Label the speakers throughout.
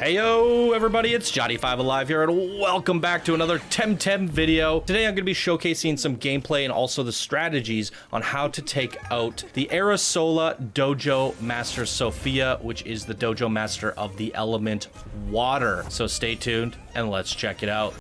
Speaker 1: Heyo everybody, it's Johnny5 Alive here and welcome back to another TemTem video. Today I'm going to be showcasing some gameplay and also the strategies on how to take out the Arrisola Dojo Master Sophia, which is the dojo master of the element water. So stay tuned and let's check it out.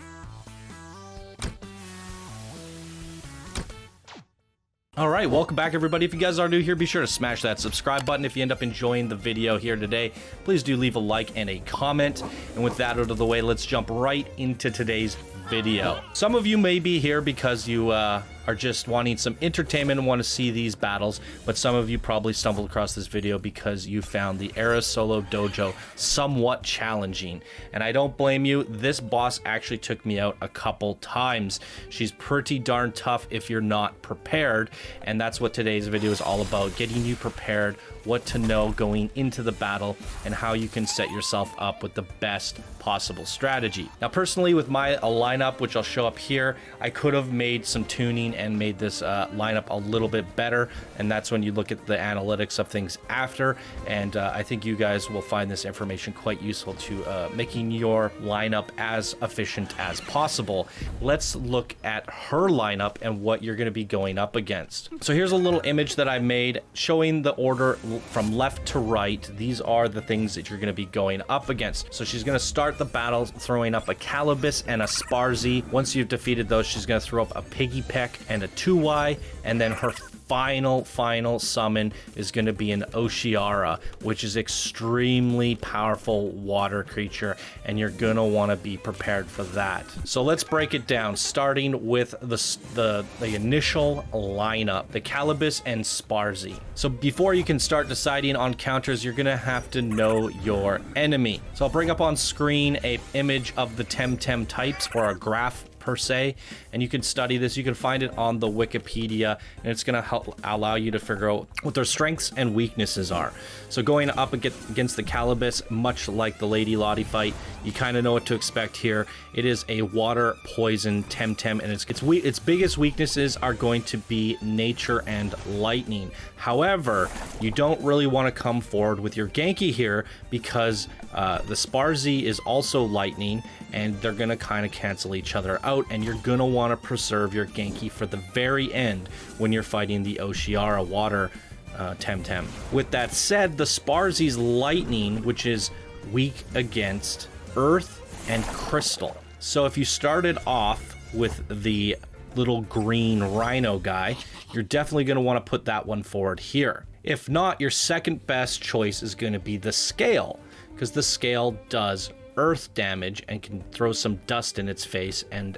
Speaker 1: Alright, welcome back everybody. If you guys are new here, be sure to smash that subscribe button. If you end up enjoying the video here today, please do leave a like and a comment. And with that out of the way, let's jump right into today's video. Some of you may be here because you are just wanting some entertainment and want to see these battles, but some of you probably stumbled across this video because you found the Arrisola Dojo somewhat challenging. And I don't blame you. This boss actually took me out a couple times. She's pretty darn tough if you're not prepared, and that's what today's video is all about, getting you prepared, what to know going into the battle, and how you can set yourself up with the best possible strategy. Now personally, with my lineup, which I'll show up here, I could have made some tuning and made this lineup a little bit better, and that's when you look at the analytics of things after, and I think you guys will find this information quite useful to making your lineup as efficient as possible. Let's look at her lineup and what you're going to be going up against. So here's a little image that I made showing the order from left to right. These are the things that you're going to be going up against. So she's going to start the battle throwing up a Calibus and a Sparzi. Once you've defeated those, she's going to throw up a Piggy Peck and a 2Y, and then her final summon is going to be an Oceara, which is extremely powerful water creature, and you're going to want to be prepared for that. So let's break it down, starting with the initial lineup, the Calibus and Sparzi. So before you can start deciding on counters, you're going to have to know your enemy. So I'll bring up on screen an image of the TemTem types, or a graph per se, and you can study this. You can find it on the Wikipedia, and it's going to help allow you to figure out what their strengths and weaknesses are. So going up against the Calibus, much like the Lady Lottie fight, you kind of know what to expect here. It is a water poison Temtem, and its biggest weaknesses are going to be nature and lightning. However, you don't really want to come forward with your Genki here because the Sparzi is also lightning, and they're going to kind of cancel each other out, and you're going to want to preserve your Genki for the very end when you're fighting the Oceara Water Temtem. With that said, the Sparzi's lightning, which is weak against earth and crystal. So if you started off with the little green rhino guy, you're definitely going to want to put that one forward here. If not, your second best choice is going to be the scale, because the scale does earth damage and can throw some dust in its face and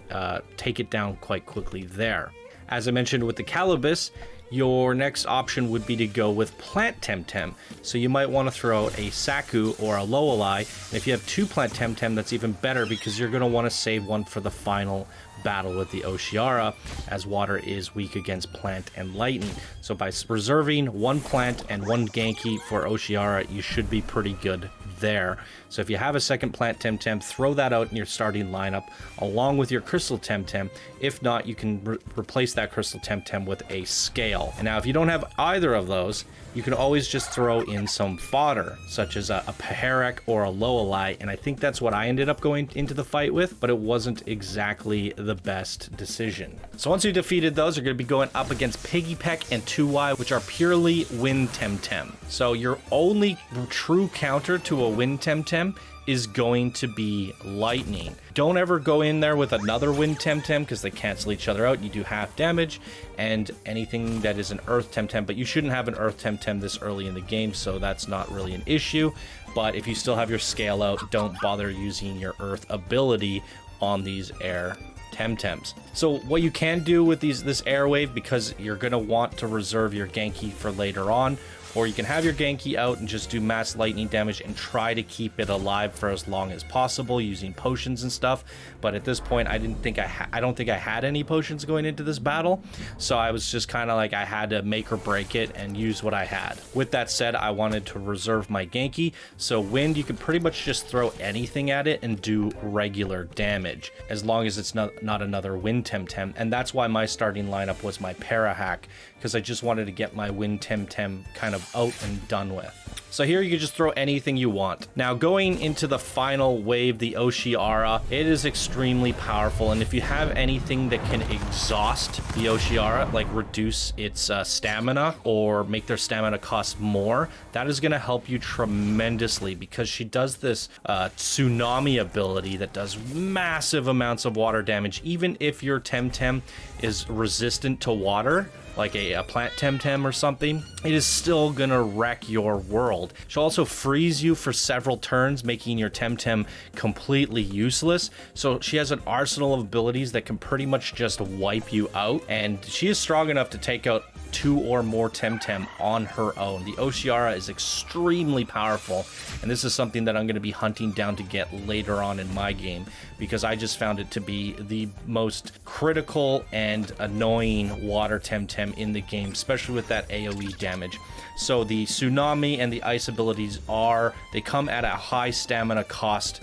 Speaker 1: take it down quite quickly there. As I mentioned with the Calibus, your next option would be to go with Plant Temtem. So you might want to throw a Saku or a Loweli, and if you have two Plant Temtem, that's even better because you're going to want to save one for the final battle with the Oceara, as water is weak against plant and lightning. So by reserving one plant and one Genki for Oceara, you should be pretty good there. So if you have a second Plant Temtem, throw that out in your starting lineup along with your Crystal Temtem. If not, you can replace that Crystal Temtem with a Scale. And now if you don't have either of those, you can always just throw in some fodder, such as a Paharek or a Loweli, and I think that's what I ended up going into the fight with, but it wasn't exactly the best decision. So once you defeated those, you're going to be going up against Piggy Peck and 2Y, which are purely Wind Temtem. So your only true counter to a Wind Temtem is going to be lightning. Don't ever go in there with another Wind Temtem because they cancel each other out. You do half damage, and anything that is an Earth Temtem, but you shouldn't have an Earth Temtem this early in the game, so that's not really an issue. But if you still have your scale out, don't bother using your Earth ability on these air Temtems. So what you can do with this airwave, because you're going to want to reserve your Genki for later on, or you can have your Genki out and just do mass lightning damage and try to keep it alive for as long as possible using potions and stuff. But at this point, I don't think I had any potions going into this battle, so I was just kind of like, I had to make or break it and use what I had. With that said, I wanted to reserve my Genki, so wind, you can pretty much just throw anything at it and do regular damage, as long as it's not another Wind Temtem. And that's why my starting lineup was my Parahack, because I just wanted to get my Wind Temtem kind of out and done with. So here you can just throw anything you want. Now going into the final wave, the Oceara, it is extremely powerful. And if you have anything that can exhaust the Oceara, like reduce its stamina or make their stamina cost more, that is going to help you tremendously, because she does this tsunami ability that does massive amounts of water damage. Even if your Temtem is resistant to water, like a plant Temtem or something, it is still gonna wreck your world. She'll also freeze you for several turns, making your Temtem completely useless. So she has an arsenal of abilities that can pretty much just wipe you out, and she is strong enough to take out 2 or more Temtem on her own. The Oceara is extremely powerful, and this is something that I'm going to be hunting down to get later on in my game, because I just found it to be the most critical and annoying water Temtem in the game, especially with that AoE damage. So the tsunami and the ice abilities they come at a high stamina cost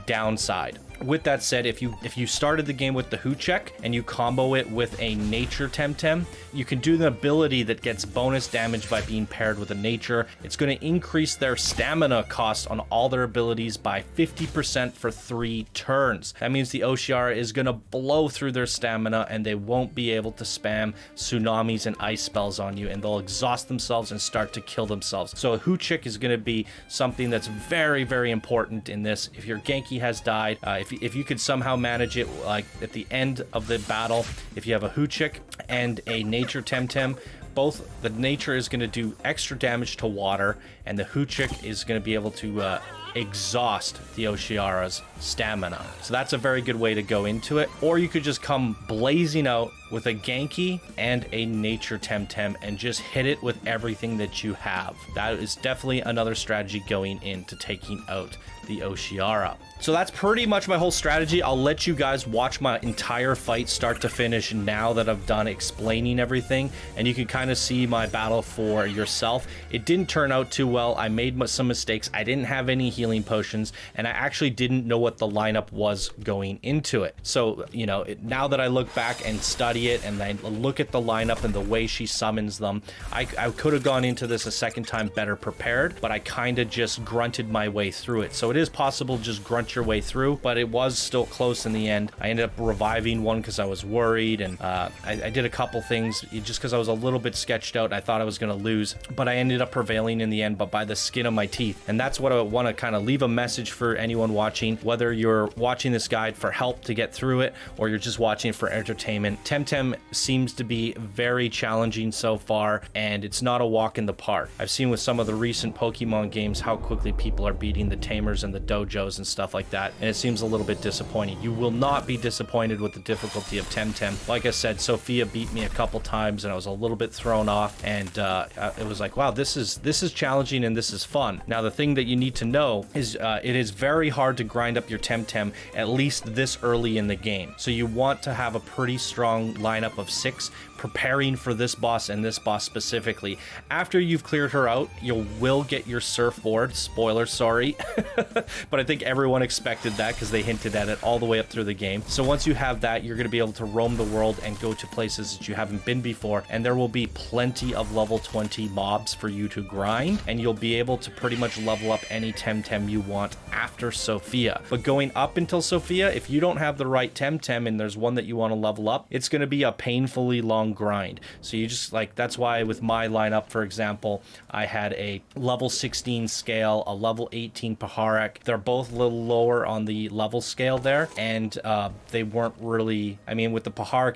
Speaker 1: downside. With that said, if you started the game with the Huchek and you combo it with a nature Temtem, you can do the ability that gets bonus damage by being paired with a nature. It's going to increase their stamina cost on all their abilities by 50% for 3 turns. That means the Oceara is going to blow through their stamina, and they won't be able to spam tsunamis and ice spells on you, and they'll exhaust themselves and start to kill themselves. So a Huchek is going to be something that's very, very important in this. If your Genki has died, if you could somehow manage it, like at the end of the battle, if you have a Huchek and a nature Temtem, both the nature is going to do extra damage to water, and the Huchek is going to be able to exhaust the Oceara's stamina. So that's a very good way to go into it. Or you could just come blazing out with a Genki and a nature Temtem and just hit it with everything that you have. That is definitely another strategy going into taking out the Oceara. So that's pretty much my whole strategy. I'll let you guys watch my entire fight start to finish now that I've done explaining everything, and you can kind of see my battle for yourself. It didn't turn out too well. I made some mistakes. I didn't have any healing potions, and I actually didn't know what the lineup was going into it. So, you know, now that I look back and study it and I look at the lineup and the way she summons them, I could have gone into this a second time better prepared, but I kind of just grunted my way through it. So it is possible to just grunt your way through, but it was still close in the end. I ended up reviving one because I was worried, and I did a couple things just because I was a little bit sketched out. I thought I was going to lose, but I ended up prevailing in the end, but by the skin of my teeth. And that's what I want to kind of leave a message for anyone watching, whether you're watching this guide for help to get through it or you're just watching for entertainment. Temtem seems to be very challenging so far, and it's not a walk in the park. I've seen with some of the recent Pokemon games how quickly people are beating the Tamers and the Dojos and stuff like that, and it seems a little bit disappointing. You will not be disappointed with the difficulty of Temtem. Like I said, Sophia beat me a couple times and I was a little bit thrown off, and it was like, wow, this is challenging and this is fun. Now the thing that you need to know is it is very hard to grind up your Temtem at least this early in the game. So you want to have a pretty strong lineup of 6 preparing for this boss and this boss specifically. After you've cleared her out, you will get your surfboard. Spoiler, sorry. But I think everyone expected that because they hinted at it all the way up through the game. So once you have that, you're going to be able to roam the world and go to places that you haven't been before, and there will be plenty of level 20 mobs for you to grind, and you'll be able to pretty much level up any Temtem you want after Sophia. But going up until Sophia, if you don't have the right Temtem and there's one that you want to level up, it's going to be a painfully long grind. So you just, like, that's why with my lineup, for example, I had a level 16 scale, a level 18 Paharek. They're both a little lower on the level scale there, and they weren't really, I mean, with the Paharek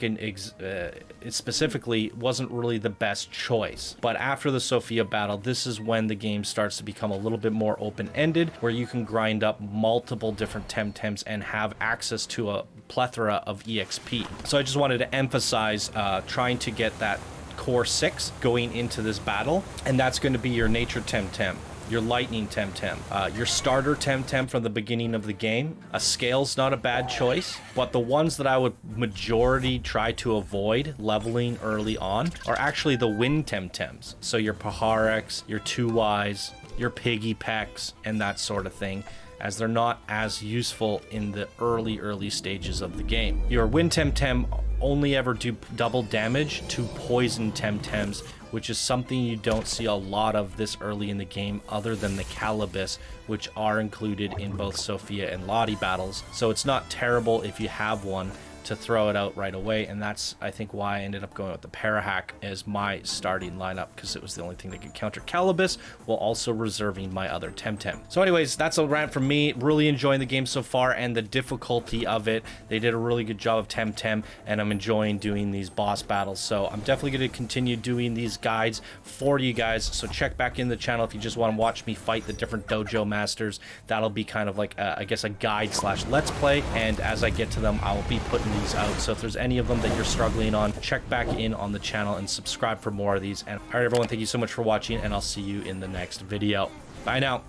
Speaker 1: it specifically wasn't really the best choice. But after the Sophia battle, this is when the game starts to become a little bit more open-ended, where you can grind up multiple different Temtems and have access to a plethora of EXP. So I just wanted to emphasize trying to get that core 6 going into this battle, and that's going to be your nature Temtem, your lightning Temtem, your starter Temtem from the beginning of the game. A scale's not a bad choice, but the ones that I would majority try to avoid leveling early on are actually the wind Temtems. So your Pahareks, your 2Ys, your Piggy Pecks, and that sort of thing, as they're not as useful in the early stages of the game. Your wind Temtem only ever do double damage to poison Temtems which is something you don't see a lot of this early in the game other than the Calibus, which are included in both Sophia and Lottie battles. So it's not terrible if you have one to throw it out right away, and that's I think why I ended up going with the Parahack as my starting lineup, because it was the only thing that could counter Calibus while also reserving my other Temtem. So anyways, that's a rant from me. Really enjoying the game so far and the difficulty of it. They did a really good job of Temtem, and I'm enjoying doing these boss battles, so I'm definitely going to continue doing these guides for you guys. So check back in the channel if you just want to watch me fight the different dojo masters. That'll be kind of like I guess a guide slash let's play, and as I get to them I'll be putting these out. So if there's any of them that you're struggling on, check back in on the channel and subscribe for more of these. And all right, everyone, thank you so much for watching, and I'll see you in the next video. Bye now.